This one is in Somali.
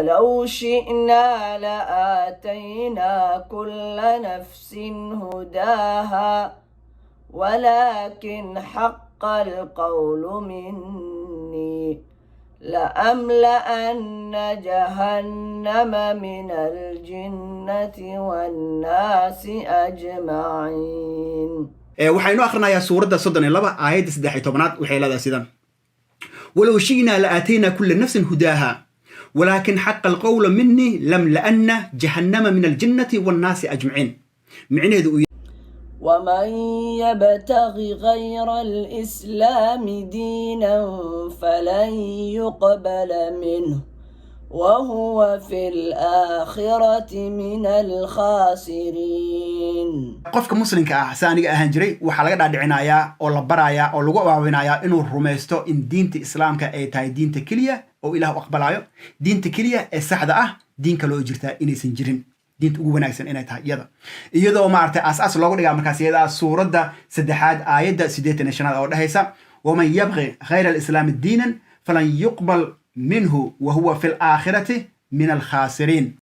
لو شئنا لآتينا كل نفس هداها ولكن حق القول مني لأملأن جهنم من الجنة والناس أجمعين. waxaynu akhrinayaa suuradda 32 aayadda 13 waxay leedahay sidan: ولو شئنا لآتينا كل نفس هداها ولكن حق القول مني لأملأن جهنم من الجنة والناس أجمعين. معناه ومن يبتغ غير الإسلام دينا فلن يقبل منه وهو في الآخرة من الخاسرين. qofka muslimka ah saaniga ahaan jiray waxa laga dhaadhicinayaa oo la barayaa oo lagu awaawinayaa inuu rumaysto in diinta islaamka ay tahay diinta kaliya oo Ilaah u aqbalayo, diinta kaliya ee saxda ah, diin kale oo jirta inaysan jirin, diinta ugu wanaagsan inay tahay iyadoo maartay aas loogu dhigaa markaas iyada suuradda 3 aayadda 85 oo dhahaysa: ومن يبغي غير الإسلام دينا فلن يقبل منه وهو في الآخرة من الخاسرين.